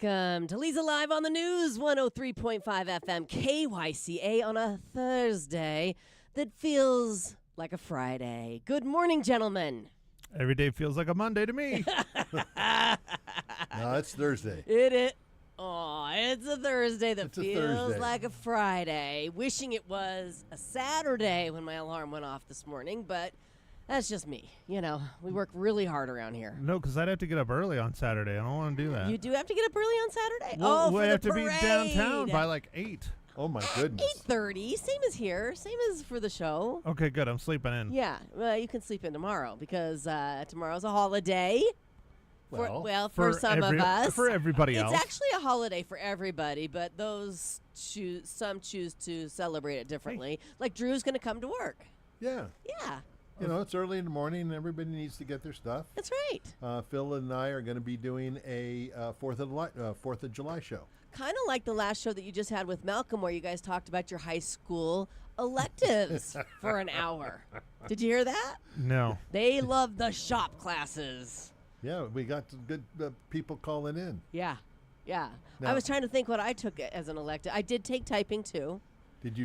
Welcome to Leza Live on the News, 103.5 FM KYCA on a Thursday that feels like a Friday. Good morning, gentlemen. Every day feels like a Monday to me. No, it's Thursday. It's a Thursday that feels like a Friday. Wishing it was a Saturday when my alarm went off this morning, but that's just me. You know, we work really hard around here. No, because I'd have to get up early on Saturday. I don't want to do that. You do have to get up early on Saturday? Well, for we the have to parade. be downtown by like 8. Oh, my goodness. 8:30, same as here, same as for the show. Okay, good. I'm sleeping in. Yeah, well, you can sleep in tomorrow because tomorrow's a holiday. For some of us. For everybody else. It's actually a holiday for everybody, but some choose to celebrate it differently. Hey. Like Drew's going to come to work. Yeah. Yeah. You know, it's early in the morning and everybody needs to get their stuff. That's right. Phil and I are going to be doing a 4th of July show. Kind of like the last show that you just had with Malcolm where you guys talked about your high school electives for an hour. Did you hear that? No. They love the shop classes. Yeah, we got some good people calling in. Yeah. Yeah. Now, I was trying to think what I took as an elective. I did take typing too. Did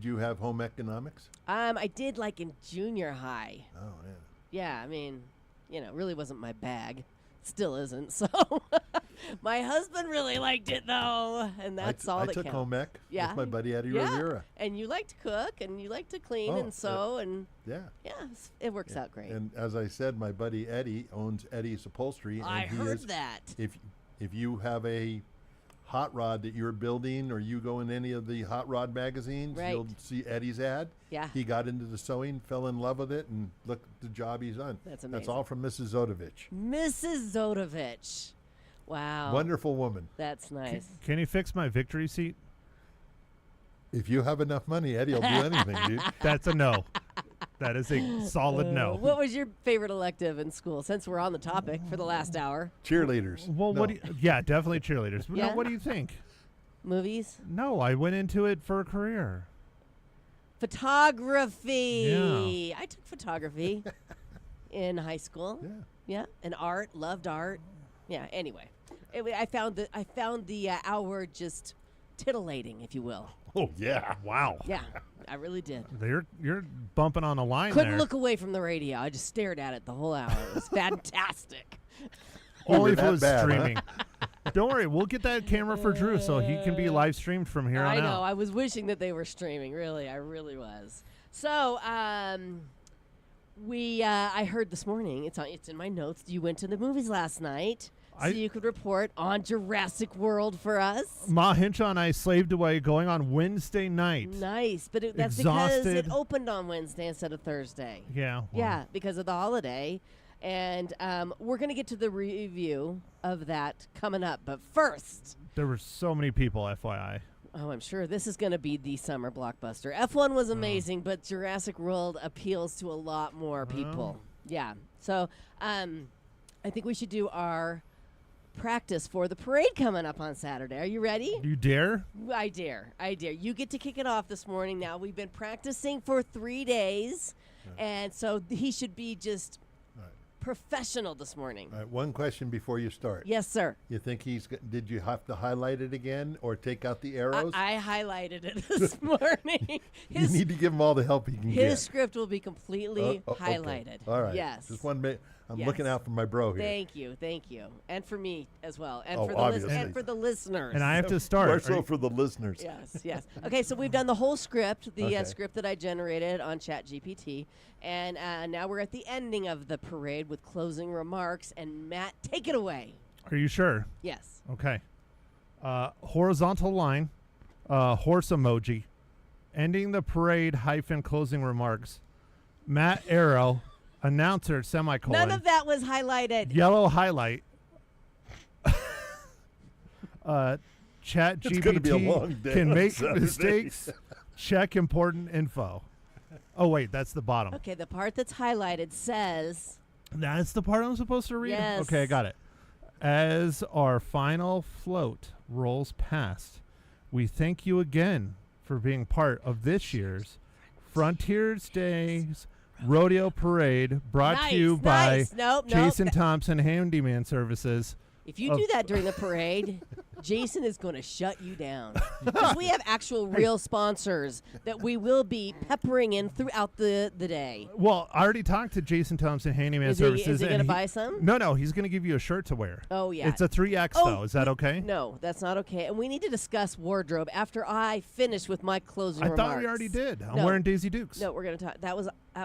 you have home economics? I did like in junior high. Oh, yeah. Yeah, I mean, you know, it really wasn't my bag. Still isn't. So my husband really liked it though, and that's all that counts. I took home ec with my buddy Eddie Yeah. Rivera. And you like to cook, and you like to clean and sew, and yeah, it works out great. And as I said, my buddy Eddie owns Eddie's Upholstery. And I heard that. If you have a hot rod that you're building, or you go in any of the hot rod magazines, you'll see Eddie's ad. Yeah. He got into the sewing, fell in love with it, and look at the job he's done. That's amazing. That's all from Mrs. Zodovich. Mrs. Zodovich. Wow. Wonderful woman. That's nice. Can you fix my victory seat? If you have enough money, Eddie will do anything, dude. That's a no. That is a solid no. What was your favorite elective in school, since we're on the topic for the last hour? Cheerleaders. Well, no. Yeah, definitely cheerleaders. Yeah? No, what do you think? Movies? No, I went into it for a career. Photography. Yeah. I took photography in high school. Yeah. Yeah, and art. Loved art. Yeah. Anyway, I found the hour just titillating, if you will. Oh yeah! Wow. Yeah, I really did. You're bumping on a line Couldn't there. look away from the radio. I just stared at it the whole hour. It was fantastic. Only if it was bad, streaming. Don't worry, we'll get that camera for Drew so he can be live streamed from here on I know. out. I was wishing that they were streaming. Really, I really was. So, I heard this morning. It's in my notes. You went to the movies last night, so you could report on Jurassic World for us. Ma Hinshaw and I slaved away going on Wednesday night. Nice, but that's Exhausted. because it opened on Wednesday instead of Thursday. Yeah. Well. Yeah, because of the holiday. And we're going to get to the review of that coming up. But first, There were so many people, FYI. oh, I'm sure this is going to be the summer blockbuster. F1 was amazing, but Jurassic World appeals to a lot more people. Yeah. So I think we should do our practice for the parade coming up on Saturday. Are you ready? You dare? I dare. You get to kick it off this morning. Now, we've been practicing for 3 days, and so he should be just professional this morning. All right, one question before you start. Yes, sir. You think did you have to highlight it again or take out the arrows? I highlighted it this morning. You need to give him all the help he can get. His script will be completely highlighted. Okay. All right. Yes. Just one minute. I'm looking out for my bro here. Thank you. And for me as well. And obviously. and for the listeners. And I have to start. More so for the listeners. Yes. Okay, so we've done the whole script, the script that I generated on ChatGPT. And now we're at the ending of the parade with closing remarks. And Matt, take it away. Are you sure? Yes. Okay. Horizontal line, horse emoji, ending the parade - closing remarks. Matt Arrow, announcer semicolon. None of that was highlighted. Yellow highlight. Chat It's gonna be a long GPT day can on make Saturday. mistakes. Check important info. Oh wait, that's the bottom. Okay, the part that's highlighted says... That's the part I'm supposed to read? Yes. Okay, I got it. As our final float rolls past, we thank you again for being part of this year's Frontiers Days Rodeo Parade, brought to you by Jason Thompson Handyman Services, If you do that during the parade, Jason is going to shut you down. Because we have actual real sponsors that we will be peppering in throughout the day. Well, I already talked to Jason Thompson, Handyman Services. Is he going to buy some? No, he's going to give you a shirt to wear. Oh, yeah. It's a 3X, though. Is that okay? No, that's not okay. And we need to discuss wardrobe after I finish with my closing remarks. I thought we already did. I'm wearing Daisy Dukes. No, we're going to talk. That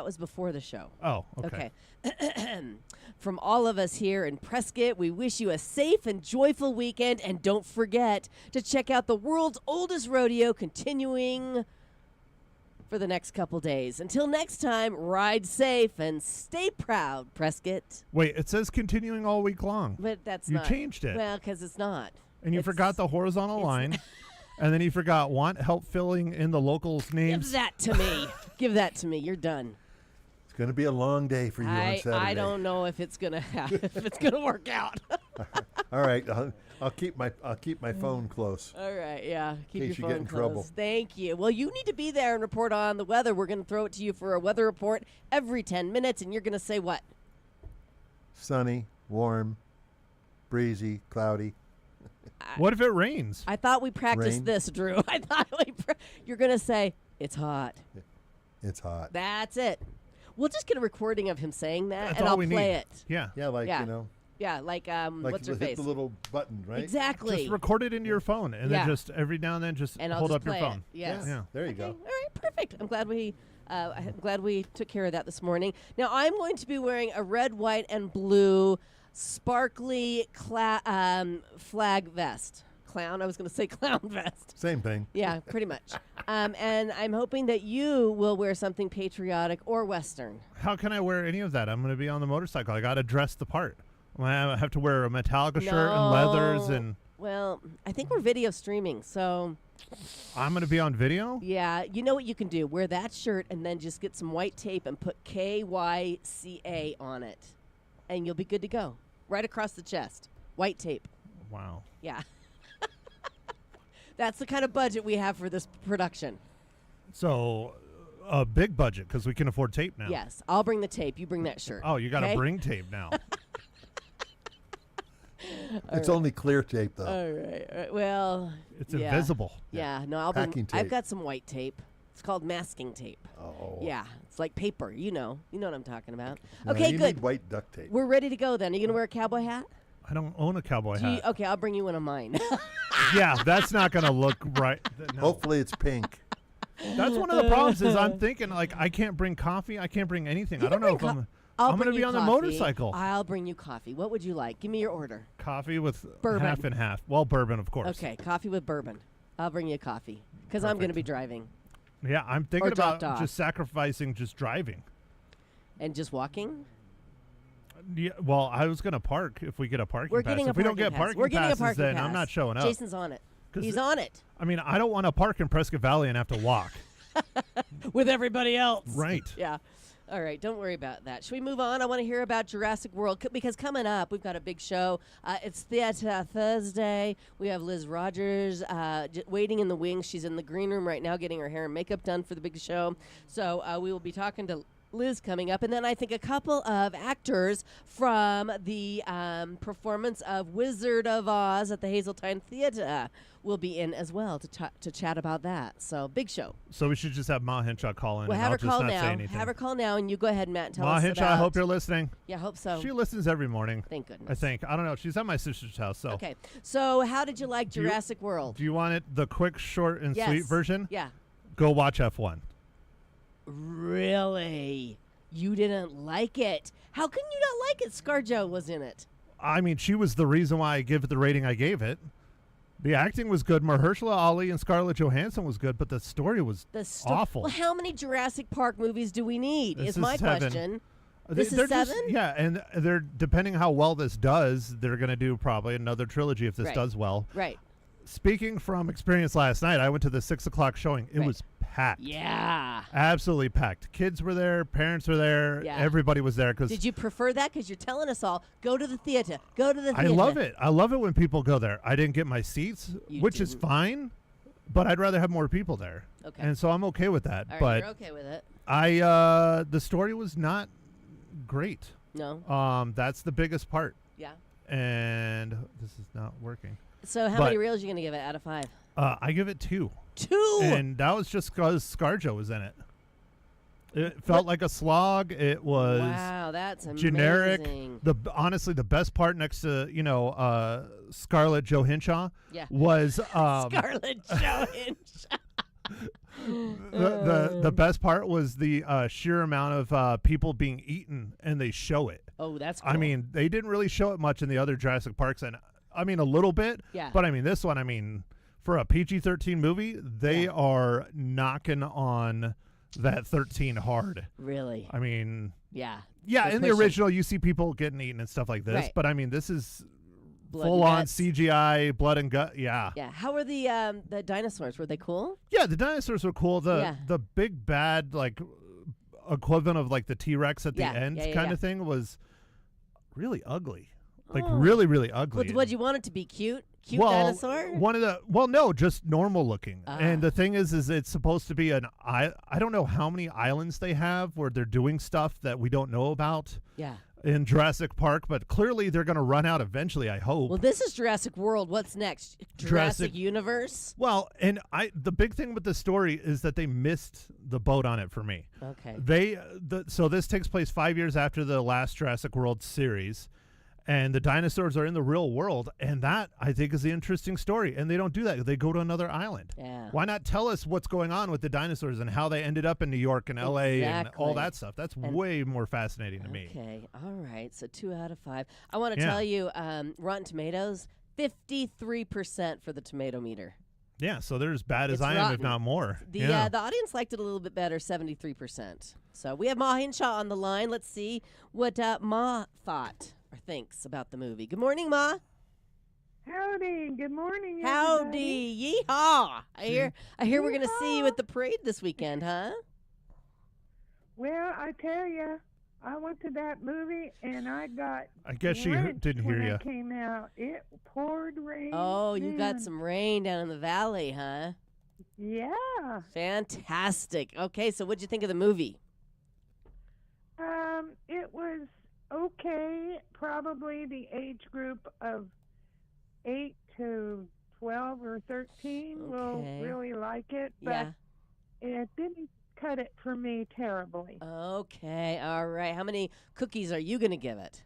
was before the show. Oh, okay. From all of us here in Prescott, we wish you a safe and joyful weekend. And don't forget to check out the world's oldest rodeo continuing for the next couple days. Until next time, ride safe and stay proud, Prescott. Wait, it says continuing all week long. But that's you not. You changed it. Well, because it's not. And you forgot the horizontal line. And then you forgot want help filling in the locals' names. Give that to me. Give that to me. You're done. It's going to be a long day for you on Saturday. I don't know if it's going to work out. All right. I'll keep my phone close. All right, yeah. Keep in case your you phone get in close. trouble. Thank you. Well, you need to be there and report on the weather. We're going to throw it to you for a weather report every 10 minutes, and you're going to say what? Sunny, warm, breezy, cloudy. What if it rains? I thought we practiced Rain? this, Drew. I thought you're going to say, it's hot. It's hot. That's it. We'll just get a recording of him saying that, That's and all I'll we play need. it. Yeah. Yeah, like, Yeah. you know. Yeah, like what's her hit face? the little button, right? Exactly. Just record it into your phone, and then just every now and then just and I'll hold just up your play phone. It. Yes. Yeah. There you Okay. go. All right, perfect. I'm glad we took care of that this morning. Now I'm going to be wearing a red, white, and blue sparkly flag vest. Clown. I was going to say clown vest. Same thing. Yeah, pretty much. And I'm hoping that you will wear something patriotic or Western. How can I wear any of that? I'm going to be on the motorcycle. I got to dress the part. I have to wear a Metallica shirt and leathers and. Well, I think we're video streaming, so. I'm going to be on video? Yeah, you know what you can do? Wear that shirt and then just get some white tape and put KYCA on it. And you'll be good to go. Right across the chest. White tape. Wow. Yeah. That's the kind of budget we have for this production. So, a big budget because we can afford tape now. Yes, I'll bring the tape. You bring that shirt. Oh, you got to okay? bring tape now. It's only clear tape, though. All right. Well, It's invisible. Yeah. No, I'll Packing bring. I've tape. got some white tape. It's called masking tape. Oh. Yeah, it's like paper. You know what I'm talking about. No, Okay, you good. need white duct tape. We're ready to go. Then, are you gonna wear a cowboy hat? I don't own a cowboy hat. Okay, I'll bring you one of mine. Yeah, that's not going to look right. No. Hopefully it's pink. That's one of the problems is I'm thinking, like, I can't bring coffee. I can't bring anything. You I don't can know if bring I'm I'll going to bring be you on the coffee. motorcycle. I'll bring you coffee. What would you like? Give me your order. Coffee with Bourbon. half and half. Well, bourbon, of course. Okay, coffee with bourbon. I'll bring you a coffee because I'm going to Perfect. be driving Yeah, I'm thinking Or dropped about off. just sacrificing just driving. and just walking. Yeah, well, I was going to park if we get a parking We're pass. getting a If we don't parking get pass. parking We're getting a passes, parking then pass. I'm not showing up. Jason's on it. 'Cause He's on it I mean, I don't want to park in Prescott Valley and have to walk. with everybody else. Right. Yeah. All right, don't worry about that. Should we move on? I want to hear about Jurassic World because coming up, we've got a big show. It's Theater Thursday. We have Liz Rogers waiting in the wings. She's in the green room right now getting her hair and makeup done for the big show. So we will be talking to Liz coming up. And then I think a couple of actors from the performance of Wizard of Oz at the Hazeltine Theater will be in as well to chat about that. So big show. So we should just have Ma Henshaw call in Well, and have I'll her just call not say now. anything. Have her call now, and you go ahead, Matt, and tell Ma us Henshaw, about. I hope you're listening. Yeah, hope so. She listens every morning. Thank goodness. I think. I don't know. She's at my sister's house, so. Okay. So how did you like Do you- Jurassic World? Do you want it the quick, short, and Yes. sweet version? Yeah. Go watch F1. Really? You didn't like it? How can you not like it? ScarJo was in it. I mean, she was the reason why I give it the rating I gave it. The acting was good. Mahershala Ali and Scarlett Johansson was good, but the story was awful. Well, how many Jurassic Park movies do we need? This is is my 7. question. They- This is they're just- 7? yeah, and they're depending how well this does, they're going to do probably another trilogy if this Right. does well. Right. Speaking from experience last night, I went to the 6:00 showing. It Right. was packed. Yeah. Absolutely packed. Kids were there. Parents were there. Yeah. Everybody was there. Cause Did you prefer that? Because you're telling us all, go to the theater. Go to the I theater. love it. I love it when people go there. I didn't get my seats, You which is didn't. fine, but I'd rather have more people there. Okay. And so I'm okay with that. All right, but you're okay with it. the story was not great. No? That's the biggest part. Yeah. and this is not working. So how many reels are you going to give it out of 5? I give it 2. 2? And that was just because ScarJo was in it. It felt like a slog. It was that's generic. amazing. Honestly, the best part next to Scarlett Johansson was Scarlett Johansson. the best part was the sheer amount of people being eaten, and they show it. Oh, that's cool. I mean, they didn't really show it much in the other Jurassic Parks, and I mean a little bit. Yeah. But I mean this one, I mean, for a PG-13 movie, they are knocking on that 13 hard. Really? I mean, yeah. Yeah, in the original, you see people getting eaten and stuff like this, right. But I mean, this is Blood full-on CGI, blood and gut. Yeah. Yeah. How were the dinosaurs? Were they cool? Yeah, the dinosaurs were cool. The big bad, like, equivalent of like the T-Rex at the end kind of thing was really ugly. Like really, really ugly. Well, would you want it to be cute? Cute dinosaur? No, just normal looking. And the thing is it's supposed to be I don't know how many islands they have where they're doing stuff that we don't know about. Yeah. In Jurassic Park, but clearly they're going to run out eventually, I hope. Well, this is Jurassic World. What's next? Jurassic Universe? Well, and the big thing with the story is that they missed the boat on it for me. Okay. So this takes place 5 years after the last Jurassic World series, and the dinosaurs are in the real world, and that, I think, is the interesting story. And they don't do that. They go to another island. Yeah. Why not tell us what's going on with the dinosaurs and how they ended up in New York and L.A. and all that stuff? That's way more fascinating to me. Okay. All right. So 2 out of 5. I want to tell you, Rotten Tomatoes, 53% for the tomato meter. Yeah, so they're as bad as I am, if not more. The audience liked it a little bit better, 73%. So we have Ma Hinshaw on the line. Let's see what Ma thought or thinks about the movie. Good morning, Ma. Howdy. Good morning, Howdy. everybody. Yeehaw. I hear we're going to see you at the parade this weekend, huh? Well, I tell you, I went to that movie and I got I guess she didn't hear you. It came out. It poured rain. Oh, you got some rain down in the valley, huh? Yeah. Fantastic. Okay, so what'd you think of the movie? It was okay. Probably the age group of 8 to 12 or 13 will really like it, but it didn't cut it for me terribly. Okay, all right. How many cookies are you going to give it?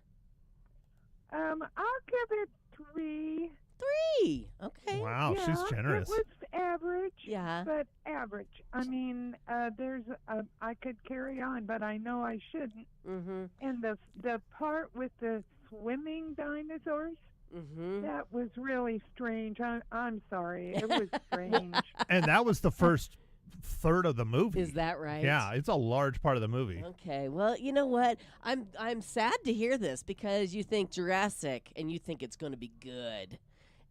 I'll give it 3. 3. Okay. Wow, she's generous. It was average. Yeah. But average. I mean, I could carry on, but I know I shouldn't. Mm-hmm. And the part with the swimming dinosaurs, that was really strange. I'm sorry. It was strange. And that was the first third of the movie. Is that right? Yeah, it's a large part of the movie. Okay. Well, you know what? I'm sad to hear this because you think Jurassic and you think it's going to be good.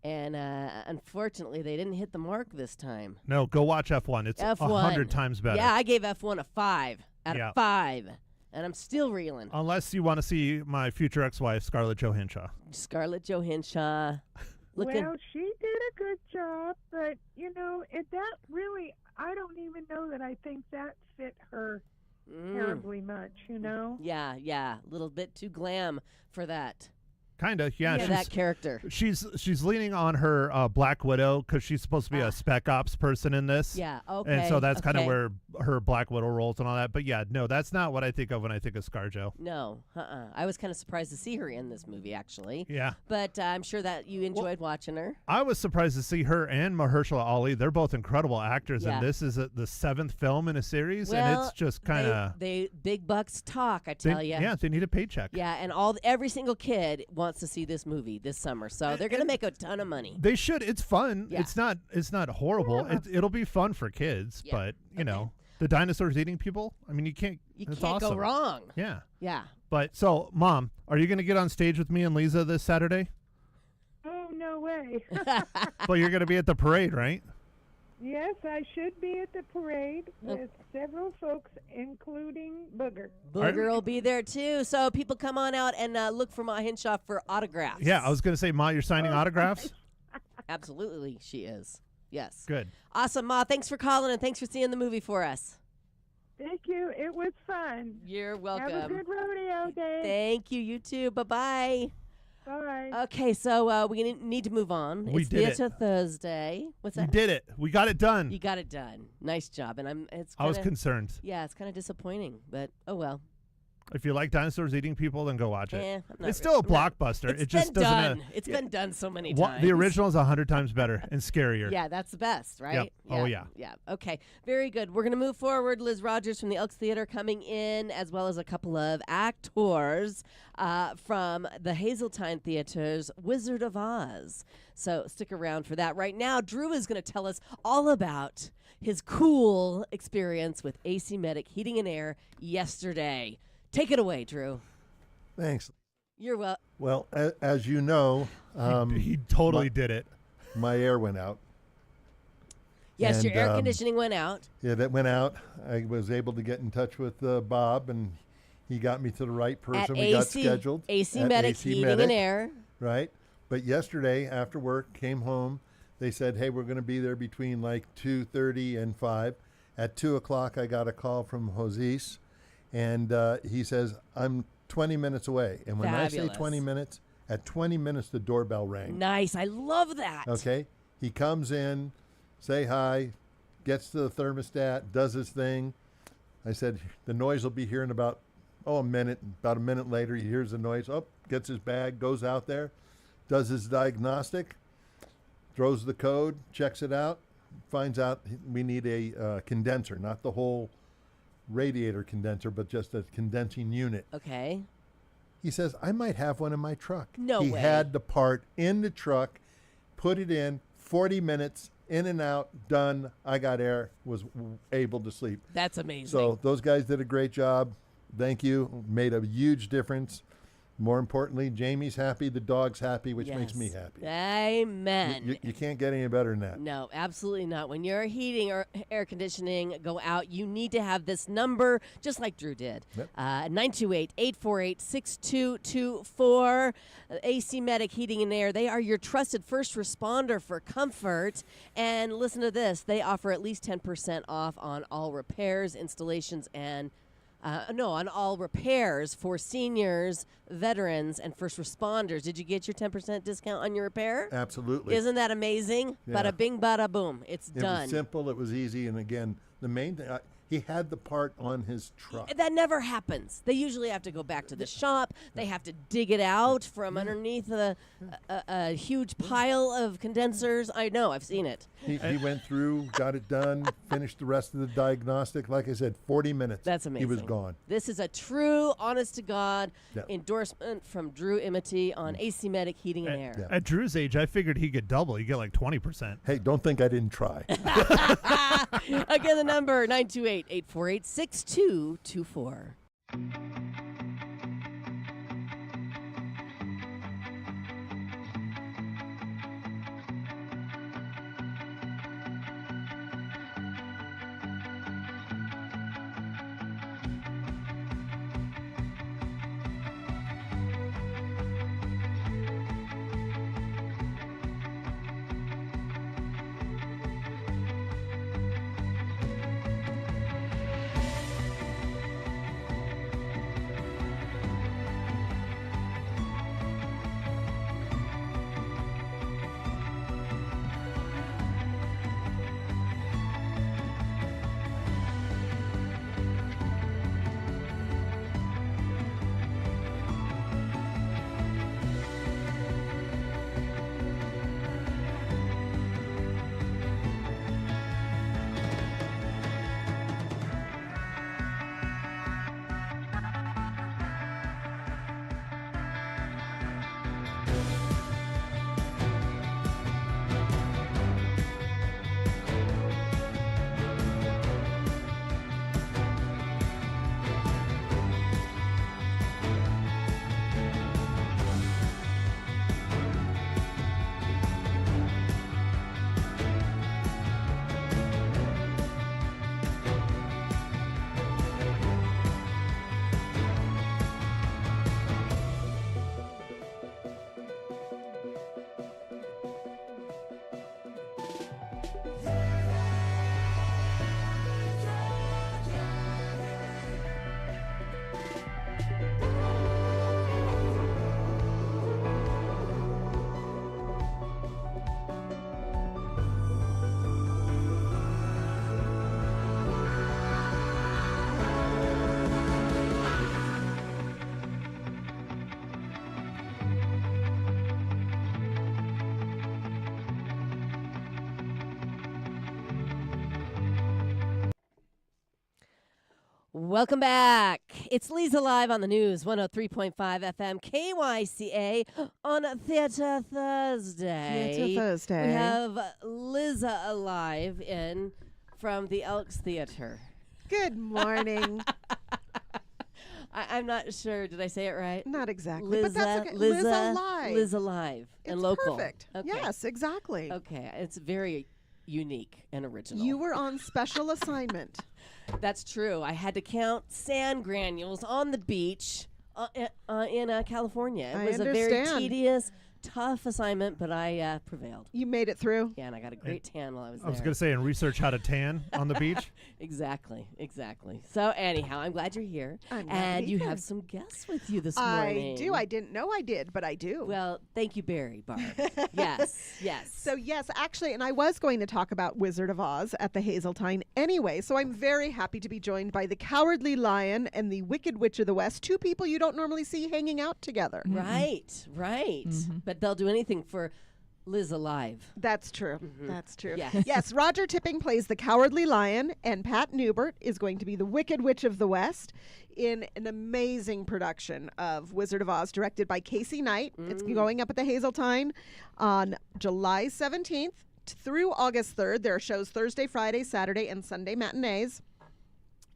And unfortunately, they didn't hit the mark this time. No, go watch F1. It's F1. 100 times better. Yeah, I gave F1 a 5 out of 5. And I'm still reeling. Unless you want to see my future ex-wife, Scarlett Johansson. Scarlett Johansson. Well, she did a good job, but, that really, I don't even know that I think that fit her terribly much, Yeah, a little bit too glam for that. Kind of, yeah. For that character. She's leaning on her Black Widow because she's supposed to be a spec ops person in this. Yeah, okay. And so that's kind of where her Black Widow rolls and all that. But yeah, no, that's not what I think of when I think of ScarJo. No, I was kind of surprised to see her in this movie, actually. Yeah. But I'm sure that you enjoyed watching her. I was surprised to see her and Mahershala Ali. They're both incredible actors, and this is the 7th film in a series, and it's just kind of... They big bucks talk, I tell you. Yeah, they need a paycheck. Yeah, and every single kid wants to see this movie this summer, so they're going to make a ton of money. They should. It's fun. Yeah. It's not horrible. Yeah. It'll be fun for kids, but you know, the dinosaurs eating people. I mean, you can't go wrong. Yeah. Yeah. But so, Mom, are you going to get on stage with me and Leza this Saturday? Oh, no way. Well, you're going to be at the parade, right? Yes, I should be at the parade with several folks, including Booger. Booger will be there, too. So people come on out and look for Ma Hinshaw for autographs. Yeah, I was going to say, Ma, you're signing autographs? Absolutely, she is. Yes. Good. Awesome, Ma. Thanks for calling, and thanks for seeing the movie for us. Thank you. It was fun. You're welcome. Have a good rodeo day. Thank you. You too. Bye-bye. Bye. Okay, so we need to move on. We It's did it. Theater Thursday. What's We that? did it. We got it done. You got it done. Nice job. And I was concerned. Yeah, it's kind of disappointing, but oh well. If you like dinosaurs eating people, then go watch it. I'm not It's still a I'm not- blockbuster. It's It just been doesn't. done. It's been done so many What, times. the original is 100 times better and scarier. Yeah, that's the best, right? Yep. Oh, yeah. Yeah. Okay. Very good. We're going to move forward. Liz Rogers from the Elks Theater coming in, as well as a couple of actors from the Hazeltine Theater's Wizard of Oz. So stick around for that. Right now, Drew is going to tell us all about his cool experience with AC Medic Heating and Air yesterday. Take it away, Drew. Thanks. You're well. Well, as you know, He totally did it. my air went out. Yes, And, your air conditioning went out. Yeah, that went out. I was able to get in touch with Bob, and he got me to the right person. At We got scheduled. AC at Medic AC Heating Medic, and Air. Right. But yesterday, after work, came home. They said, hey, we're going to be there between like 2:30 and 5. At 2 o'clock, I got a call from Josis, and he says, I'm 20 minutes away. And when I say Fabulous. 20 minutes, at 20 minutes, the doorbell rang. Nice. I love that. Okay. He comes in, say hi, gets to the thermostat, does his thing. I said, the noise will be here in about a minute. About a minute later, he hears the noise. Oh, gets his bag, goes out there, does his diagnostic, throws the code, checks it out, finds out we need a condenser, not the whole radiator condenser, but just a condensing unit. Okay. He says, I might have one in my truck. No he way. had the part in the truck, put it in, 40 minutes, in and out, done. I got air, was able to sleep. That's amazing. So those guys did a great job. Thank you. Made a huge difference. More importantly, Jamie's happy, the dog's happy, which makes me happy. Amen. You can't get any better than that. No, absolutely not. When you're heating or air conditioning go out, you need to have this number, just like Drew did. Yep. 928-848-6224. AC Medic Heating and Air. They are your trusted first responder for comfort. And listen to this. They offer at least 10% off on all repairs, installations, and on all repairs for seniors, veterans, and first responders. Did you get your 10% discount on your repair? Absolutely. Isn't that amazing? Yeah. Bada bing, bada boom. It's It done. was simple. It was easy. And again, the main thing, he had the part on his truck. That never happens. They usually have to go back to the shop. They have to dig it out from underneath a huge pile of condensers. I know. I've seen it. He went through, got it done, finished the rest of the diagnostic. Like I said, 40 minutes. That's amazing. He was gone. This is a true, honest-to-God Yeah. endorsement from Drew Imity on AC Medic Heating and Air. At Drew's age, I figured he'd get double. He'd get like 20%. Hey, don't think I didn't try. Again, the number, 928-848-6224. Welcome back. It's Leza live on the news, 103.5 FM, KYCA on Theater Thursday. Theater Thursday. We have Leza live in from the Elks Theater. Good morning. I'm not sure. Did I say it right? Not exactly, Leza, but that's okay. Leza live. Leza live and It's local. perfect. Okay. Yes, exactly. Okay, it's very unique and original. You were on special assignment. That's true. I had to count sand granules on the beach in California. It I was a very understand. tedious, tough assignment, but I prevailed. You made it through. Yeah, and I got a great tan while I was there. I was going to say, and research how to tan on the beach. Exactly. So anyhow, I'm glad you're here. I'm glad to and be you here. have some guests with you this I morning. do. I didn't know I did, but I do. Well, thank you, Barry Barb. Yes. So yes, actually, and I was going to talk about Wizard of Oz at the Hazeltine anyway, so I'm very happy to be joined by the Cowardly Lion and the Wicked Witch of the West, two people you don't normally see hanging out together. Right. But they'll do anything for Liz alive. That's true. That's true. Yes. Yes, Roger Tipping plays the Cowardly Lion, and Pat Newbert is going to be the Wicked Witch of the West in an amazing production of Wizard of Oz, directed by Casey Knight. It's going up at the Hazeltine on July 17th through August 3rd. There are shows Thursday, Friday, Saturday, and Sunday matinees.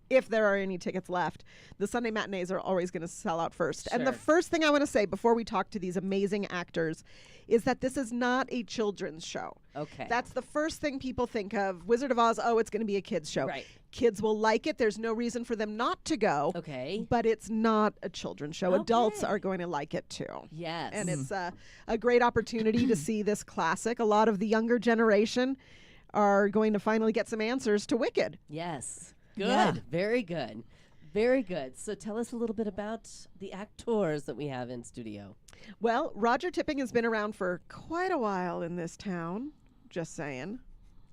If there are any tickets left, the Sunday matinees are always going to sell out first. And the Sure. first thing I want to say before we talk to these amazing actors is that this is not a children's show. Okay. That's the first thing people think of. Wizard of Oz, oh, it's going to be a kids' show. Right. Kids will like it. There's no reason for them not to go. Okay. But it's not a children's show. Adults Okay. are going to like it too. Yes. And it's a great opportunity to see this classic. A lot of the younger generation are going to finally get some answers to Wicked. Yes. Good. Yeah. Very good. Very good. So tell us a little bit about the actors that we have in studio. Well, Roger Tipping has been around for quite a while in this town. Just saying.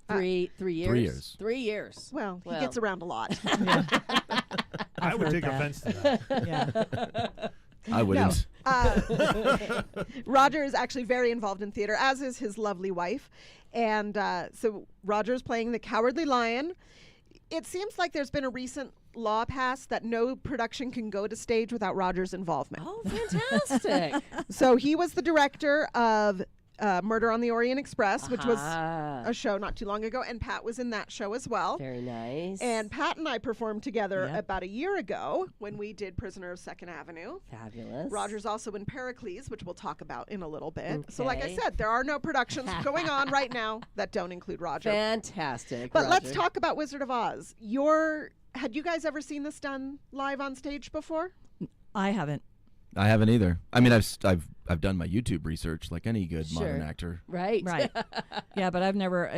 3 years? 3 years. 3 years. Well, he Well. gets around a lot. I would heard take that. offense to that. Yeah. I wouldn't. Roger is actually very involved in theater, as is his lovely wife. And so Roger's playing the Cowardly Lion. It seems like there's been a recent law passed that no production can go to stage without Roger's involvement. Oh, fantastic. So he was the director of Murder on the Orient Express, which was Ah, a show not too long ago, and Pat was in that show as well. very nice. And Pat and I performed together Yep. about a year ago when we did Prisoner of Second Avenue. Fabulous. Roger's also in Pericles, which we'll talk about in a little bit. So like I Okay. said, there are no productions going on right now that don't include Roger. Fantastic. But let's Roger. talk about Wizard of Oz. Had you guys ever seen this done live on stage before? I haven't. I haven't either. I mean, I've done my YouTube research like any good modern Sure. actor. Right. Right. Yeah, but I've never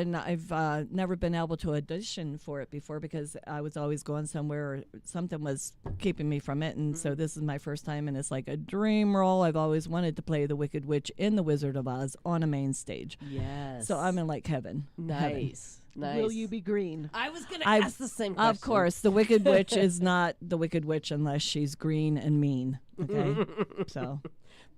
never been able to audition for it before because I was always going somewhere or something was keeping me from it, and so this is my first time, and it's like a dream role. I've always wanted to play the Wicked Witch in the Wizard of Oz on a main stage. Yes. So I'm in like heaven. Heaven. Nice. Nice. Will you be green? I was going to I've- ask the same question. Of course, the Wicked Witch is not the Wicked Witch unless she's green and mean. Okay, so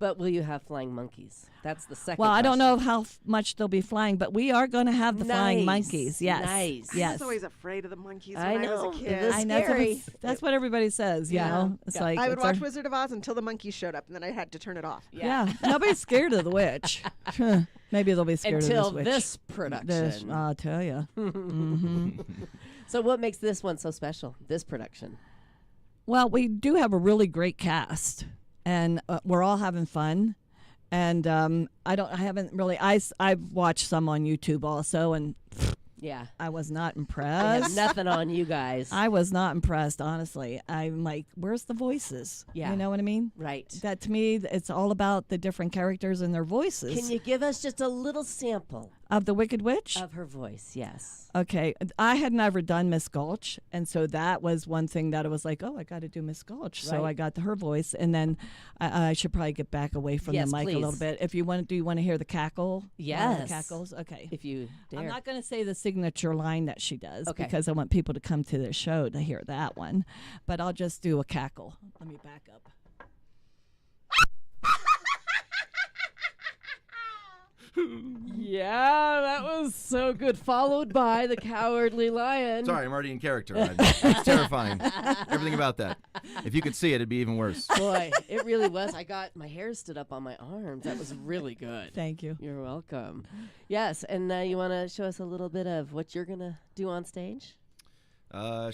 But will you have flying monkeys? That's the second well, I don't question. know how much they'll be flying, but we are going to have the flying Nice. monkeys. Yes, Nice. I yes. was always afraid of the monkeys when I I know. was a It kid. was I know scary. that's what everybody says. You Yeah. know, it's Yeah. like I would it's watch our- Wizard of Oz until the monkeys showed up, and then I had to turn it off. Yeah, nobody's scared of the witch. Maybe they'll be scared Until of this witch. this production. I'll tell you. So what makes this one so special? This production. Well, we do have a really great cast, and we're all having fun. And I've watched some on YouTube also, and Yeah. I was not I have impressed. nothing on you guys. I was not impressed, honestly. I'm like, where's the voices? Yeah. You know what I mean? Right. That to me, it's all about the different characters and their voices. Can you give us just a little sample of the Wicked Witch? of her voice? Yes. Okay, I had never done Miss Gulch, and so that was one thing that I was like, oh, I got to do Miss Gulch. So Right. I got her voice, and then I should probably get back away from Yes, the mic a little please. bit. If you want, do you want to hear the cackle? One of Yes. the cackles. Okay. If you dare. I'm not going to say the signature line that she does Okay. because I want people to come to the show to hear that one, but I'll just do a cackle. Let me back up. Yeah, that was so good. Followed by the Cowardly Lion. Sorry, I'm already in character. It's terrifying. Everything about that. If you could see it, it'd be even worse. Boy, it really was. My hair stood up on my arms. That was really good. Thank you. You're welcome. Yes, and you want to show us a little bit of what you're going to do on stage? Well,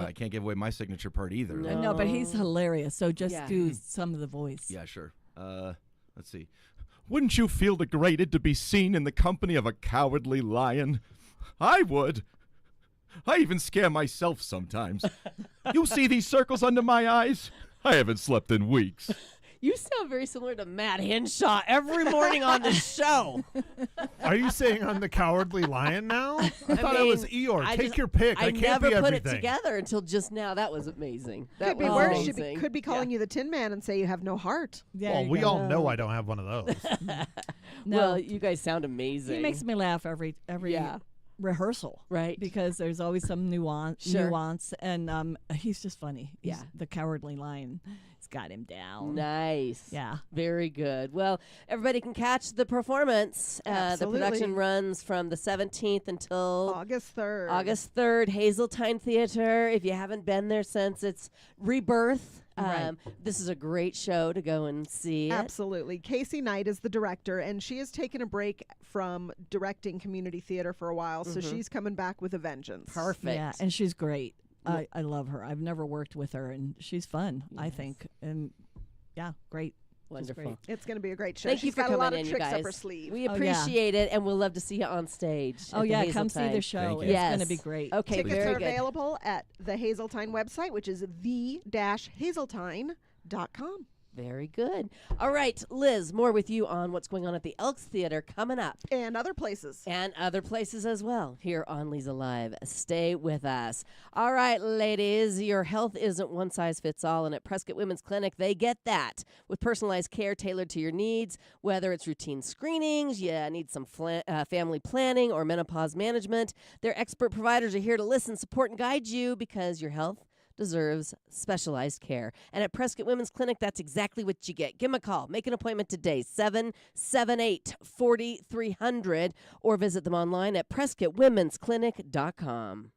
I can't give away my signature part either. No. No, but he's hilarious. So just Yeah. do some of the voice. Yeah, sure. Let's see. Wouldn't you feel degraded to be seen in the company of a cowardly lion? I would. I even scare myself sometimes. You see these circles under my eyes? I haven't slept in weeks. You sound very similar to Matt Henshaw every morning on the show. Are you saying I'm the Cowardly Lion now? I thought I was Eeyore. Take your pick. I can't never be put everything. it together until just now. That was amazing. That Could be was worse. amazing. Could be calling you the Tin Man and say you have no heart. There Well, you we go. all know I don't have one of those. No. Well, you guys sound amazing. He makes me laugh every Yeah. rehearsal. Right. Because there's always some nuance, Sure. and he's just funny. He's Yeah. the Cowardly Lion. He's got him down. Nice. Yeah. Very good. Well, everybody can catch the performance. The Absolutely. production runs from the 17th until August 3rd. August 3rd, Hazeltine Theater. If you haven't been there since its rebirth, Right. this is a great show to go and see. Absolutely. Casey Knight is the director, and she has taken a break from directing community theater for a while, so she's coming back with a vengeance. Perfect. Yeah, and she's great. I love her. I've never worked with her, and she's fun, I Yes. think. And yeah, great. She's Wonderful. great. It's going to be a great show. Thank She's you for got coming a lot in, of you tricks guys. up her sleeve. We Oh, yeah. appreciate it, and we'll love to see you on stage. Oh, at the yeah, come see Hazeltine. the show. Thank you. It's Yes. going to be great. Okay, Tickets very are good. available at the Hazeltine website, which is the-hazeltine.com. Very good. All right, Liz, more with you on what's going on at the Elks Theater coming up. And other places. And other places as well here on Leza Live. Stay with us. All right, ladies, your health isn't one size fits all, and at Prescott Women's Clinic, they get that with personalized care tailored to your needs, whether it's routine screenings, you need some family planning, or menopause management. Their expert providers are here to listen, support, and guide you because your health deserves specialized care. And at Prescott Women's Clinic, that's exactly what you get. Give them a call. Make an appointment today, 778-4300, or visit them online at PrescottWomen'sClinic.com.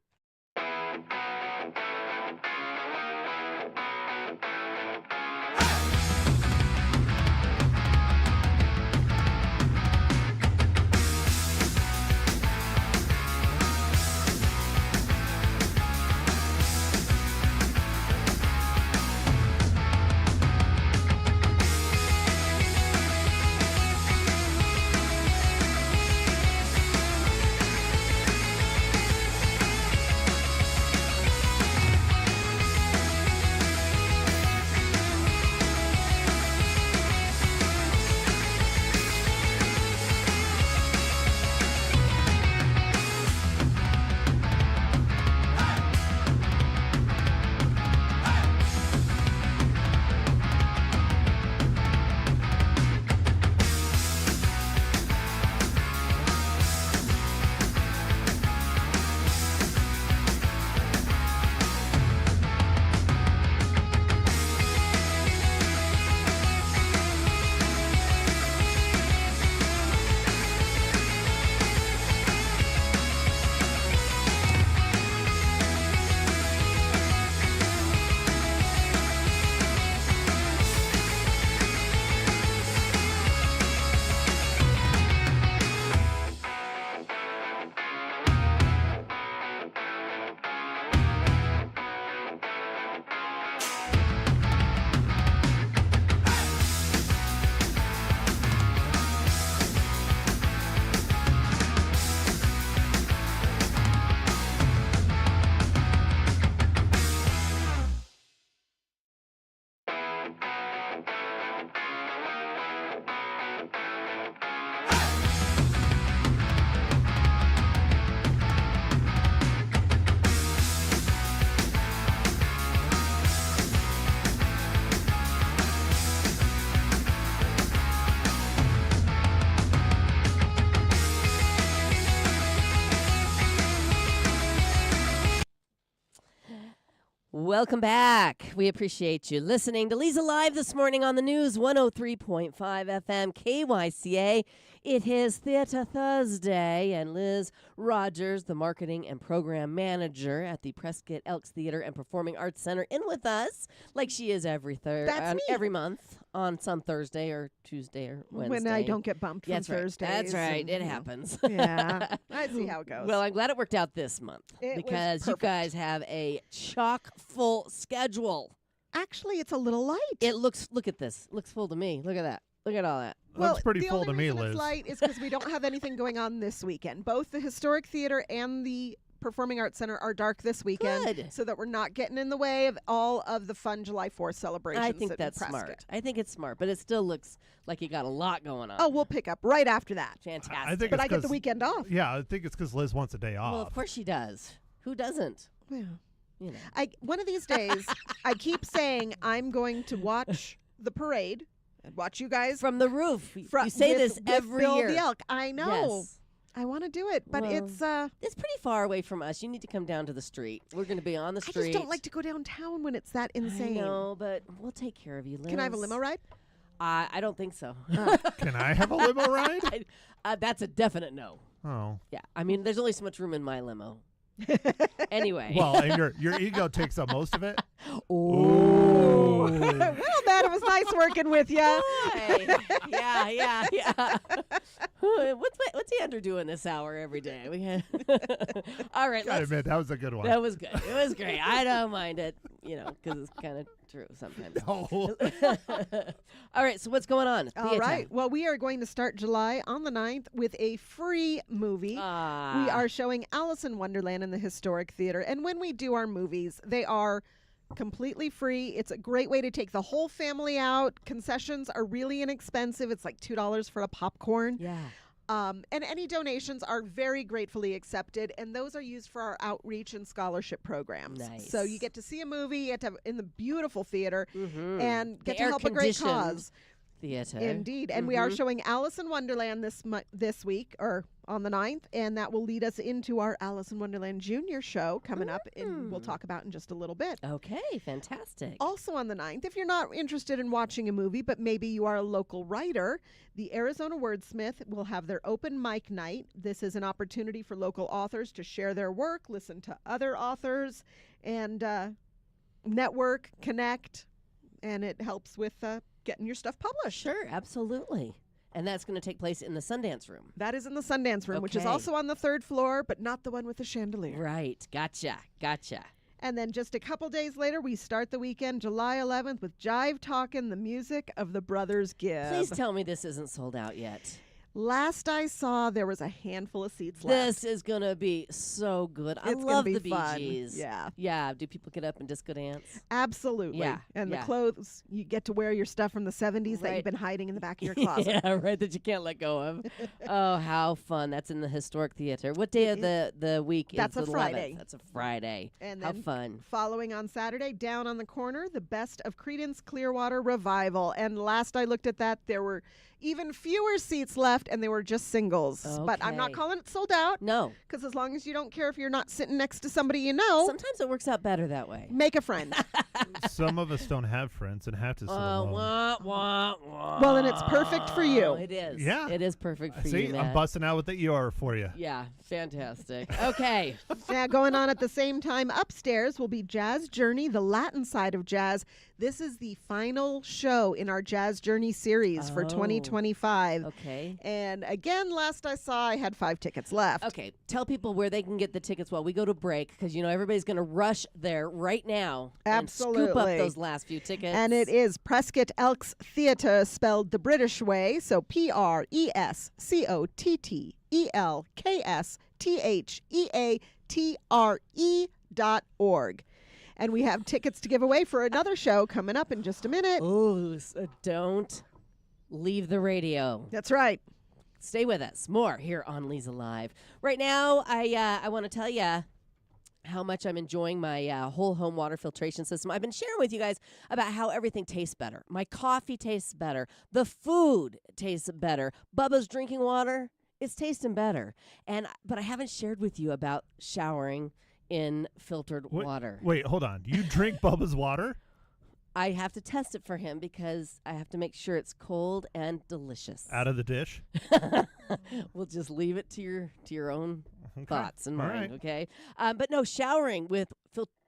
Welcome back. We appreciate you listening to Leza Live this morning on the news, 103.5 FM KYCA. It is Theatre Thursday, and Liz Rogers, the marketing and program manager at the Prescott Elks Theater and Performing Arts Center, in with us like she is every every month on some Thursday or Tuesday or Wednesday. When I don't get bumped from That's right. Thursdays. That's right. It happens. Yeah, I see how it goes. Well, I'm glad it worked out this month It was because you perfect. guys have a chock-full schedule. Actually, it's a little light. Look at this. Looks full to me. Look at that. Look at all that. Well, Looks pretty the full only to me, reason Liz. It's light is because we don't have anything going on this weekend. Both the Historic Theater and the Performing Arts Center are dark this weekend, Good. so that we're not getting in the way of all of the fun July 4th celebrations. I think at that's Prescott. smart. I think it's smart, but it still looks like you got a lot going on. Oh, we'll pick up right after that. Fantastic. I think But it's I get the 'cause- weekend off. Yeah, I think it's because Liz wants a day off. Well, of course she does. Who doesn't? Yeah. You know. One of these days, I keep saying I'm going to watch the parade and watch you guys From the roof. fro- You say with- this with every Bill year. the Elk. I know. Yes. I want to do it, but Well, it's It's pretty far away from us. You need to come down to the street. We're going to be on the I street. just don't like to go downtown when it's that insane. I know, but we'll take care of you, Liz. Can I have a limo ride? I don't think so. Can I have a limo ride? That's a definite no. Oh. Yeah. I mean, there's only so much room in my limo. Anyway. Well, and your ego takes up most of it. Oh. Well, Matt, it was nice working with you. Yeah. What's Andrew doing this hour every day? All right, Gotta let's. admit, that was a good one. That was good. It was great. I don't mind it, because it's kind of true sometimes. No. All right, so what's going on? All right. Well, we are going to start July on the 9th with a free movie. We are showing Alice in Wonderland in the Historic Theater. And when we do our movies, they are completely free. It's a great way to take the whole family out. Concessions are really inexpensive. It's like $2 for a popcorn. Yeah. And any donations are very gratefully accepted, and those are used for our outreach and scholarship programs. Nice. So you get to see a movie, you get to in the beautiful theater, Mm-hmm. and get to help a great air-conditioned cause. Theater. Indeed. And we are showing Alice in Wonderland this week, or on the 9th, and that will lead us into our Alice in Wonderland Junior show coming up, and we'll talk about in just a little bit. Okay, fantastic. Also on the 9th, if you're not interested in watching a movie, but maybe you are a local writer, the Arizona Wordsmith will have their open mic night. This is an opportunity for local authors to share their work, listen to other authors, and network, connect, and it helps with getting your stuff published. Sure, absolutely. And that's going to take place in the Sundance Room. That is in the Sundance Room, which is Okay. also on the 3rd floor, but not the one with the chandelier. Right. Gotcha. And then just a couple days later, we start the weekend, July 11th, with Jive Talkin', the music of the Brothers Gibb. Please tell me this isn't sold out yet. Last I saw, there was a handful of seats This left. is going to be so good. I It's gonna love be the Bee fun. Gees. Yeah. Yeah. Do people get up and disco dance? Absolutely. Yeah, And yeah. the clothes, you get to wear your stuff from the 70s that Right. you've been hiding in the back of your closet. Yeah, right, that you can't let go of. Oh, how fun. That's in the Historic Theater. What day of the week That's is a the 11th? Friday. That's a Friday. And How then fun. Following on Saturday, down on the corner, the Best of Creedence Clearwater Revival. And last I looked at that, there were even fewer seats left, and they were just singles. But I'm not Okay. calling it sold out, No. because as long as you don't care if you're not sitting next to somebody you know, Sometimes it works out better that way. make a friend. Some of us don't have friends and have to sit alone. Wah, wah, wah. Well, then it's perfect for you. It is. Yeah. It is perfect for See, you, Matt. I'm busting out with the ER for you. Yeah, fantastic. Okay. Now, going on at the same time upstairs will be Jazz Journey, the Latin side of jazz. This is the final show in our Jazz Journey series for Oh. 2025. Okay. And again, last I saw, I had 5 tickets left. Okay. Tell people where they can get the tickets while we go to break, because everybody's going to rush there right now and scoop up Absolutely. those last few tickets. And it is Prescott Elks Theatre, spelled the British way. So PRESCOTTELKSTHEATRE.org. And we have tickets to give away for another show coming up in just a minute. Oh, so don't leave the radio. That's right. Stay with us. More here on Leza Live. Right now, I want to tell you how much I'm enjoying my whole home water filtration system. I've been sharing with you guys about how everything tastes better. My coffee tastes better. The food tastes better. Bubba's drinking water, it's tasting better. But I haven't shared with you about showering in filtered water. Wait, hold on. You drink Bubba's water? I have to test it for him because I have to make sure it's cold and delicious. Out of the dish? We'll just leave it to your own Okay. thoughts and All mine, right. okay? But no, showering with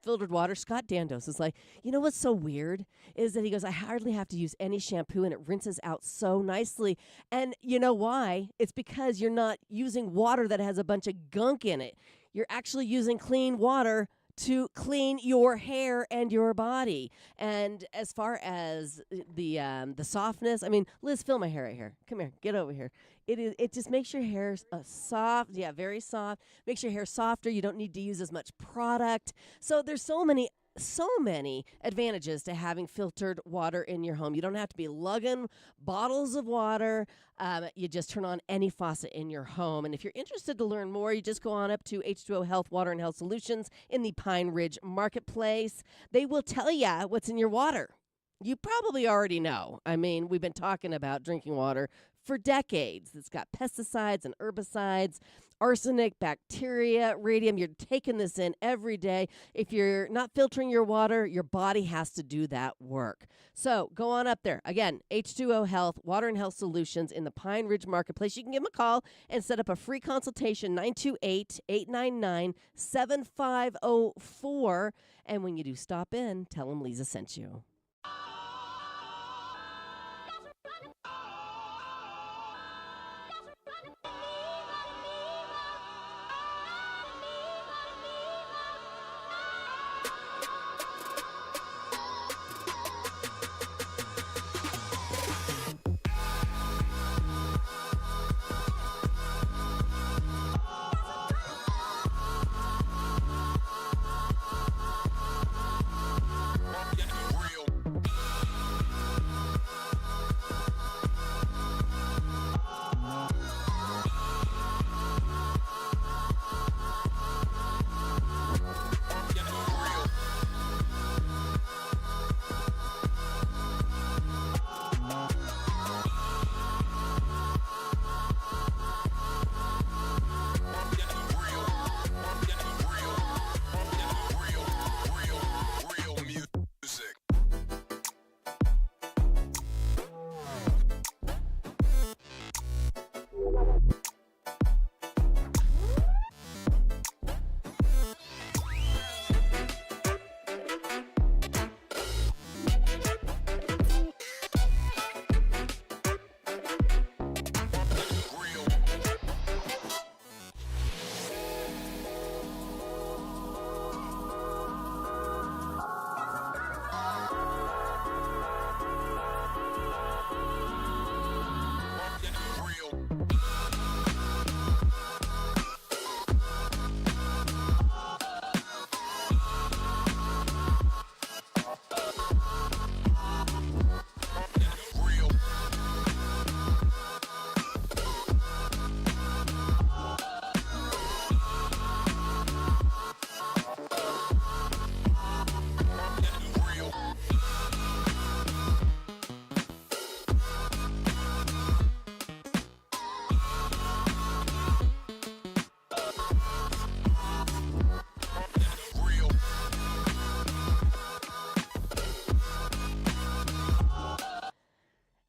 filtered water. Scott Dandos is like, you know what's so weird is that he goes, I hardly have to use any shampoo and it rinses out so nicely. And you know why? It's because you're not using water that has a bunch of gunk in it. You're actually using clean water to clean your hair and your body. And as far as the softness, I mean, Liz, feel my hair right here. Come here, get over here. It just makes your hair soft. Yeah, very soft. Makes your hair softer. You don't need to use as much product. So there's so many advantages to having filtered water in your home. You don't have to be lugging bottles of water. You just turn on any faucet in your home. And if you're interested to learn more, you just go on up to H2O Health Water and Health Solutions in the Pine Ridge Marketplace. They will tell you what's in your water. You probably already know. I mean, we've been talking about drinking water for decades. It's got pesticides and herbicides, arsenic, bacteria, radium. You're taking this in every day. If you're not filtering your water, your body has to do that work. So go on up there. Again, H2O Health, Water and Health Solutions in the Pine Ridge Marketplace. You can give them a call and set up a free consultation, 928-899-7504. And when you do stop in, tell them Leza sent you.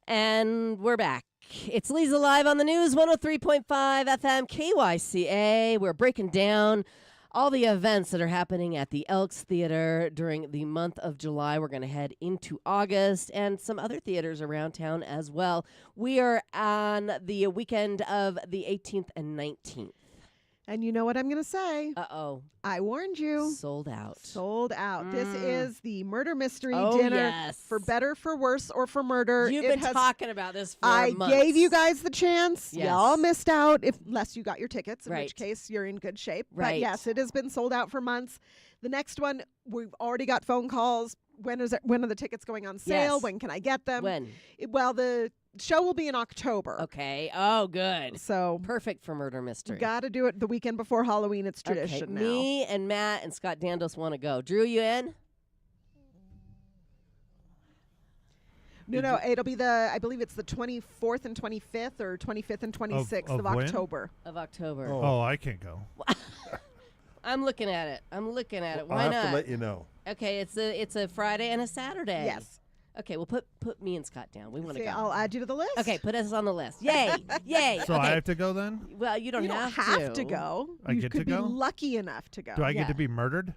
And we're back. It's Leza Live on the News, 103.5 FM KYCA. We're breaking down all the events that are happening at the Elks Theater during the month of July. We're going to head into August and some other theaters around town as well. We are on the weekend of the 18th and 19th. And you know what I'm going to say? Uh-oh. I warned you. Sold out. Sold out. This is the murder mystery Oh, dinner yes. for better, for worse, or for murder. You've It been talking about this for months. I gave you guys the chance. Yes. Y'all missed out, unless you got your tickets, in Right. which case you're in good shape. Right. But yes, it has been sold out for months. The next one, we've already got phone calls. When are the tickets going on sale? Yes. When can I get them? When? Well, the show will be in October. Okay. Oh, good. So Perfect for murder mystery. got to do it the weekend before Halloween. It's tradition okay. now. Me and Matt and Scott Dandos want to go. Drew, you in? No, it'll be I believe it's the 24th and 25th or 25th and 26th of when? October. Of October. Oh, I can't go. I'm looking at it. I'll Why have not? to let you know. Okay, it's a Friday and a Saturday. Yes. Okay, well put me and Scott down. We want to See, go. I'll add you to the list. Okay, put us on the list. Yay! Yay! So okay. I have to go then? Well, you don't, You don't have to go. I You get could to be go? lucky enough to go. Do I Yeah. get to be murdered?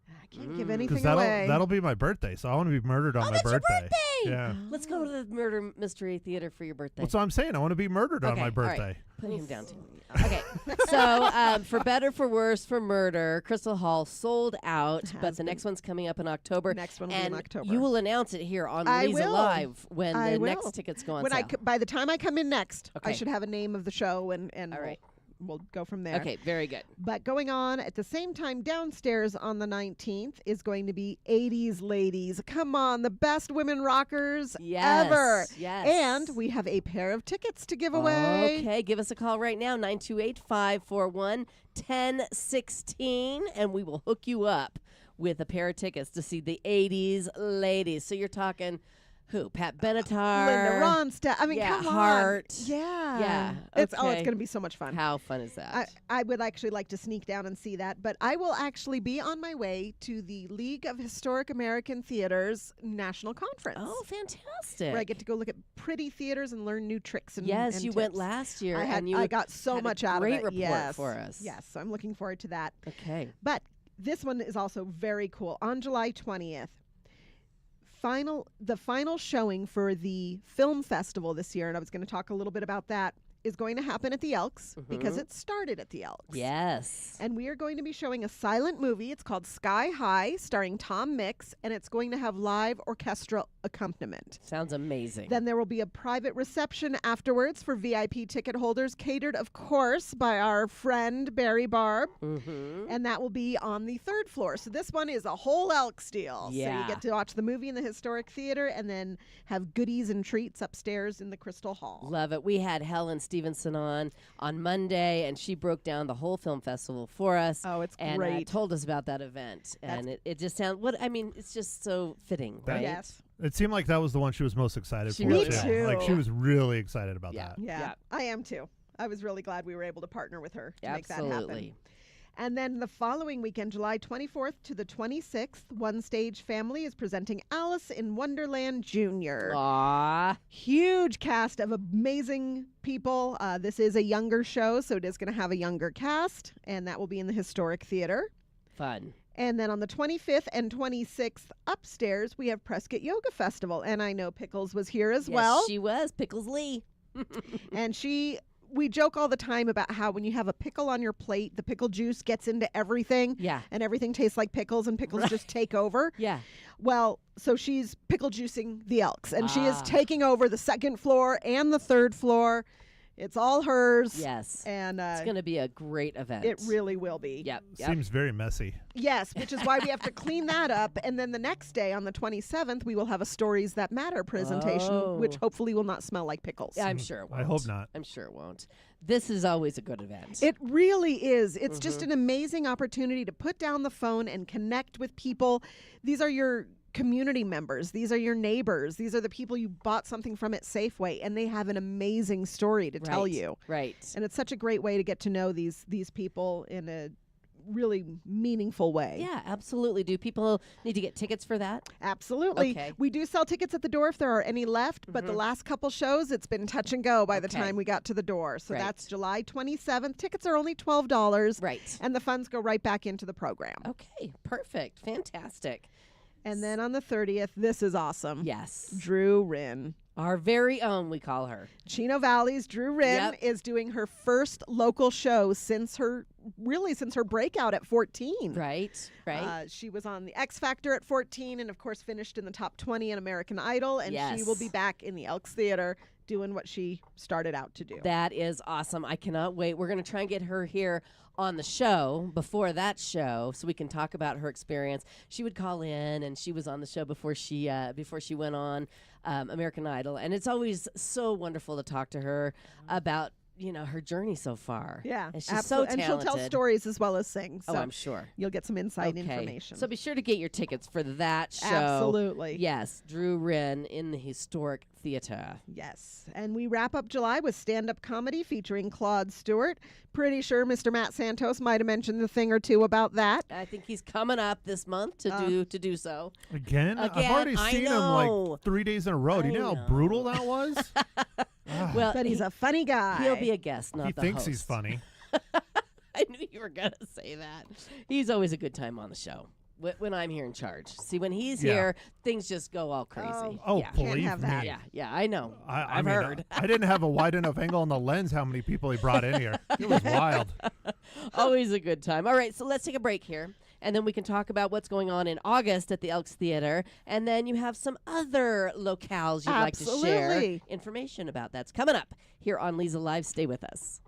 I can't give Because anything that'll away. that'll be my birthday, so I want to be murdered on my that's your birthday. birthday! Yeah. Let's go to the Murder Mystery Theater for your birthday. That's what I'm saying. I want to be murdered on Okay, my all right. birthday. Putting him down too. Okay, so for better, for worse, for murder, Crystal Hall sold out, Has but the been. next one's coming up in October. Next one will be and in October. you will announce it here on I Leza will. Live when I the will. next tickets go on when sale. by the time I come in next, I Okay. should have a name of the show and All right. we'll go from there. Okay, very good. But going on at the same time downstairs on the 19th is going to be 80s Ladies. Come on, the best women rockers Yes. ever. Yes. And we have a pair of tickets to give away. Okay, give us a call right now, 928-541-1016, and we will hook you up with a pair of tickets to see the 80s Ladies. So you're talking who? Pat Benatar. Linda Ronstadt. I mean, yeah, come Hart. on. Yeah. Yeah, It's okay. going to be so much fun. How fun is that? I would actually like to sneak down and see that, but I will actually be on my way to the League of Historic American Theaters National Conference. Oh, fantastic. Where I get to go look at pretty theaters and learn new tricks and Yes, and you went tips. last year, I and you got so had a much out of great it. report Yes. for us. Yes, so I'm looking forward to that. Okay. But this one is also very cool. On July 20th, the final showing for the film festival this year, and I was going to talk a little bit about that, is going to happen at the Elks because it started at the Elks. Yes. And we are going to be showing a silent movie. It's called Sky High, starring Tom Mix, and it's going to have live orchestral accompaniment. Sounds amazing. Then there will be a private reception afterwards for VIP ticket holders, catered, of course, by our friend Barry Barb. And that will be on the 3rd floor. So this one is a whole Elks deal. So Yeah. you get to watch the movie in the Historic Theater and then have goodies and treats upstairs in the Crystal Hall. Love it. We had Helen Stevenson on Monday, and she broke down the whole film festival for us. Oh, it's and great. told us about that event. And it just sounds, it's just so fitting, That- right? Yes. It seemed like that was the one she was most excited She for. really Me too. Like she was really excited about Yeah. that. Yeah, Yeah. I am too. I was really glad we were able to partner with her to make that happen. Absolutely. And then the following weekend, July 24th to the 26th, One Stage Family is presenting Alice in Wonderland Jr. Aw. Huge cast of amazing people. This is a younger show, so it is going to have a younger cast, and that will be in the Historic Theater. Fun. And then on the 25th and 26th upstairs, we have Prescott Yoga Festival. And I know Pickles was here as Yes, well. she was. Pickles Lee. And we joke all the time about how when you have a pickle on your plate, the pickle juice gets into everything. Yeah. And everything tastes like pickles, and pickles just take over. Yeah. Well, so she's pickle juicing the Elks, and she is Ah. taking over the 2nd floor and the 3rd floor. It's all hers. Yes. And It's going to be a great event. it really will be. Yep. Seems very messy. Yes, which is why we have to clean that up. And then the next day, on the 27th, we will have a Stories That Matter presentation, which Oh. hopefully will not smell like pickles. I'm sure it won't. I hope not. I'm sure it won't. This is always a good event. It really is. It's Mm-hmm. just an amazing opportunity to put down the phone and connect with people. These are your community members. These are your neighbors. These are the people you bought something from at Safeway, and they have an amazing story to tell Right, you. Right. And it's such a great way to get to know these people in a really meaningful way. Yeah, absolutely. Do people need to get tickets for that? Absolutely. Okay. We do sell tickets at the door if there are any left, but the last couple shows, it's been touch and go by the Okay. time we got to the door. So Right. that's July 27th. Tickets are only $12. Right. And the funds go right back into the program. Okay, perfect. Fantastic. And then on the 30th, this is awesome. Yes. Drew Rinn. Our very own, we call her. Chino Valley's Drew Rinn Yep. is doing her first local show since her breakout at 14. Right, right. She was on the X Factor at 14 and, of course, finished in the top 20 in American Idol. And she will Yes. be back in the Elks Theater doing what she started out to do. That is awesome. I cannot wait. We're going to try and get her here on the show before that show so we can talk about her experience. She would call in, and she was on the show before she went on American Idol. And it's always so wonderful to talk to her about her journey so far. Yeah, and she's so talented. And she'll tell stories as well as sing. So I'm sure you'll get some inside information. So be sure to get your tickets for that show. Absolutely. Yes, Drew Wren in the Historic Theater. Yes, and we wrap up July with stand-up comedy featuring Claude Stewart. Pretty sure Mr. Matt Santos might have mentioned a thing or two about that. I think he's coming up this month to do so. Again? I've already seen him like 3 days in a row. Do you know how brutal that was? Well, but he's a funny guy. He'll be a guest, not he the thinks host. he's funny. I knew you were going to say that. He's always a good time on the show when I'm here in charge. See, when he's here, things just go all crazy. Oh, believe can't have that. me. Yeah, I know. I've heard. I didn't have a wide enough angle on the lens how many people he brought in here. It was wild. Always a good time. All right, so let's take a break here. And then we can talk about what's going on in August at the Elks Theater. And then you have some other locales you'd like to share Absolutely. information about. That's coming up here on Leza Live. Stay with us.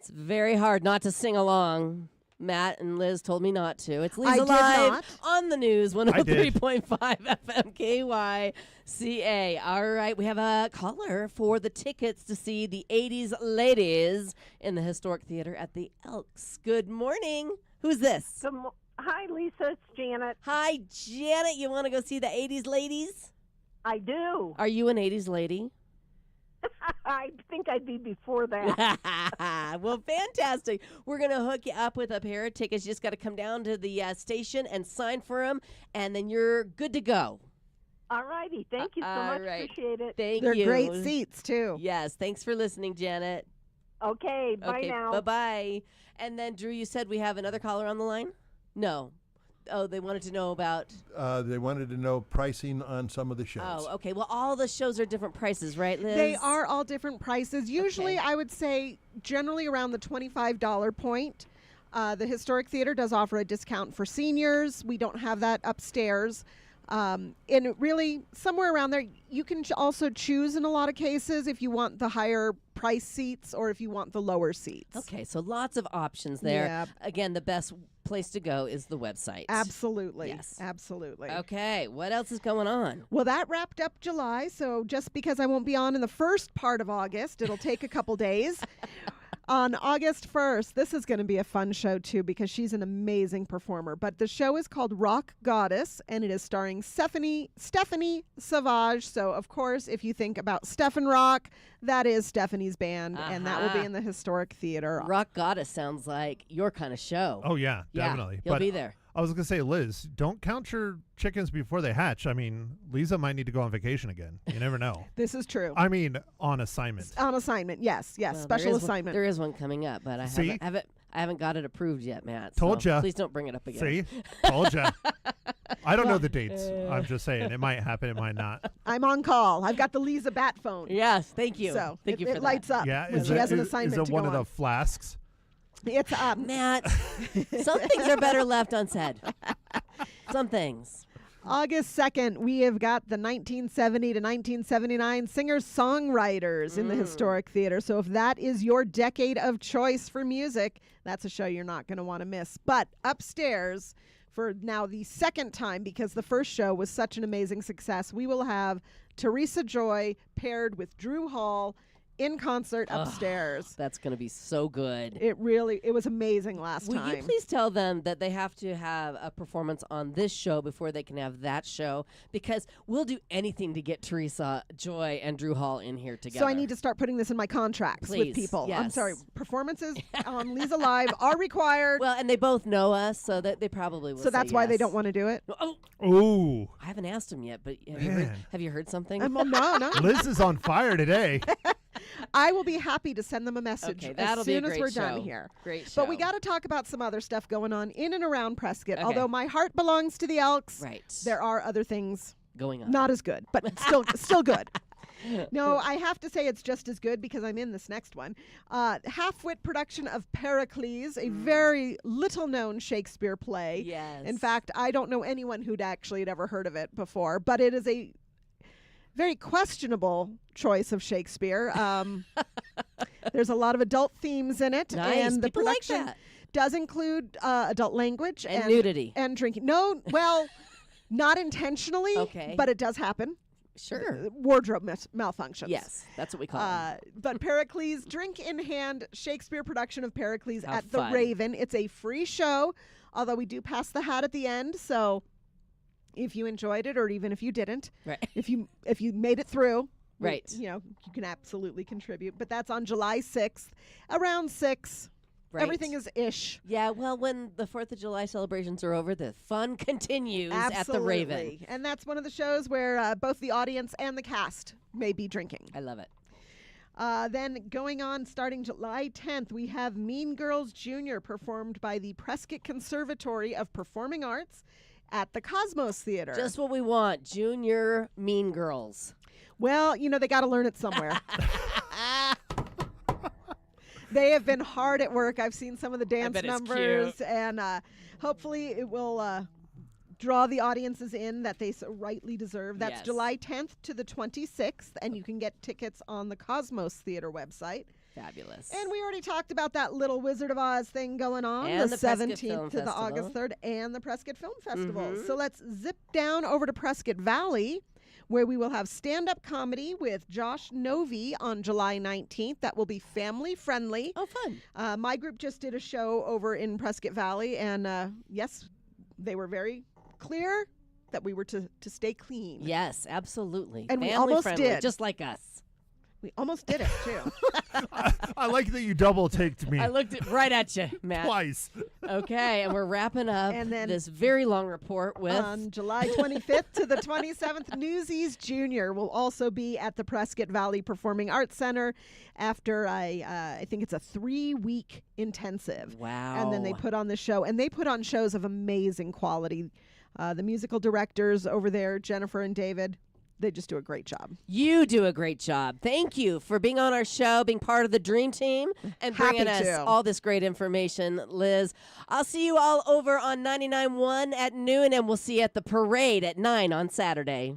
It's very hard not to sing along. Matt and Liz told me not to. It's Leza did Live not. on the news, I did. 103.5 FM KYCA. All right, we have a caller for the tickets to see the 80s Ladies in the Historic Theater at the Elks. Good morning. Who's this? Hi, Lisa. It's Janet. Hi, Janet. You want to go see the 80s Ladies? I do. Are you an 80s lady? I think I'd be before that. Well, fantastic. We're going to hook you up with a pair of tickets. You just got to come down to the station and sign for them, and then you're good to go. All righty. Thank you so much. right. Appreciate it. Thank They're you. great seats, too. Yes. Thanks for listening, Janet. Okay. Bye now. Bye-bye. And then, Drew, you said we have another caller on the line? No. Oh, they wanted to know about... They wanted to know pricing on some of the shows. Oh, okay. Well, all the shows are different prices, right, Liz? They are all different prices. Usually, Okay. I would say generally around the $25 point. The Historic Theater does offer a discount for seniors. We don't have that upstairs. And really, somewhere around there, you can also choose in a lot of cases if you want the higher price seats or if you want the lower seats. Okay, so lots of options there. Yep. Again, the best place to go is the website. Absolutely. Yes. Absolutely. Okay, what else is going on? Well, that wrapped up July, so just because I won't be on in the first part of August, it'll take a couple days. On August 1st, this is going to be a fun show too because she's an amazing performer. But the show is called Rock Goddess, and it is starring Stephanie Savage. So, of course, if you think about Stephen Rock, that is Stephanie's band, and that will be in the Historic Theater. Rock Goddess sounds like your kind of show. Oh, yeah, definitely. You'll be there. I was going to say, Liz, don't count your chickens before they hatch. I mean, Leza might need to go on vacation again. You never know. This is true. I mean, on assignment. On assignment, yes. Well, Special assignment. There is one coming up, but I See? haven't got it approved yet, Matt. Told so ya. Please don't bring it up again. See? Told ya. I don't know the dates. I'm just saying. It might happen. It might not. I'm on call. I've got the Leza Bat phone. Yes, thank you. So thank you it for lights that. up Yeah. when she has an assignment is it to one go of on. the flasks? It's Matt, some things are better left unsaid. Some things. August 2nd, we have got the 1970 to 1979 singers-songwriters in the Historic Theater. So if that is your decade of choice for music, that's a show you're not going to want to miss. But upstairs, for now the second time, because the first show was such an amazing success, we will have Teresa Joy paired with Drew Hall in concert upstairs. That's going to be so good. It was amazing last time. Will you please tell them that they have to have a performance on this show before they can have that show? Because we'll do anything to get Teresa Joy and Drew Hall in here together. So I need to start putting this in my contracts with Please, people. I'm yes. sorry. Performances on Leza Live are required. Well, and they both know us, so that they probably will. So that's say why they yes. don't want to do it. Oh, Ooh. I haven't asked them yet, but Man. have you heard something? Well, no. Liz is on fire today. I will be happy to send them a message Okay, that'll as be a soon as great we're show. done here. Great show. But we got to talk about some other stuff going on in and around Prescott. Okay. Although my heart belongs to the Elks, right there are other things going on. not as good, but still good. No, I have to say it's just as good because I'm in this next one. Half-wit production of Pericles, a very little-known Shakespeare play. Yes. In fact, I don't know anyone who'd actually had ever heard of it before, but it is a very questionable choice of Shakespeare. There's a lot of adult themes in it, Nice. and the People like production that. does include adult language And nudity. and drinking. No, well, not intentionally, Okay. but it does happen. Sure. Wardrobe malfunctions. Yes, that's what we call it. But Pericles, drink in hand, Shakespeare production of Pericles How at the fun. Raven. It's a free show, although we do pass the hat at the end. So if you enjoyed it, or even if you didn't, Right. if you made it through, Right. you can absolutely contribute. But that's on July 6th, around 6. Right. Everything is ish. Yeah, well, when the 4th of July celebrations are over, the fun continues at the Raven. Absolutely. And that's one of the shows where both the audience and the cast may be drinking. I love it. Then going on, starting July 10th, we have Mean Girls Jr. performed by the Prescott Conservatory of Performing Arts at the Cosmos Theater. Just what we want. Junior Mean Girls. Well, they got to learn it somewhere. They have been hard at work. I've seen some of the dance bet it's numbers, cute. and hopefully it will draw the audiences in that they so rightly deserve. That's Yes. July 10th to the 26th, and you can get tickets on the Cosmos Theater website. Fabulous. And we already talked about that little Wizard of Oz thing going on, And the the Prescott 17th Film to the Festival. August 3rd, and the Prescott Film Festival. Mhm. So let's zip down over to Prescott Valley, where we will have stand-up comedy with Josh Novi on July 19th. That will be family friendly. Oh, fun. My group just did a show over in Prescott Valley, and yes, they were very clear that we were to stay clean. Yes, absolutely. And we Family almost friendly, did. just like us. We almost did it, too. I like that you double-taked me I looked right at you, Matt. twice. Okay, and we're wrapping up And then this very long report with On July 25th to the 27th, Newsies Jr. will also be at the Prescott Valley Performing Arts Center after I think it's a 3-week intensive. Wow. And then they put on the show, and they put on shows of amazing quality. The musical directors over there, Jennifer and David, they just do a great job. You do a great job. Thank you for being on our show, being part of the Dream Team, and bringing Happy us to. all this great information, Liz. I'll see you all over on 99.1 at noon, and we'll see you at the parade at 9 on Saturday.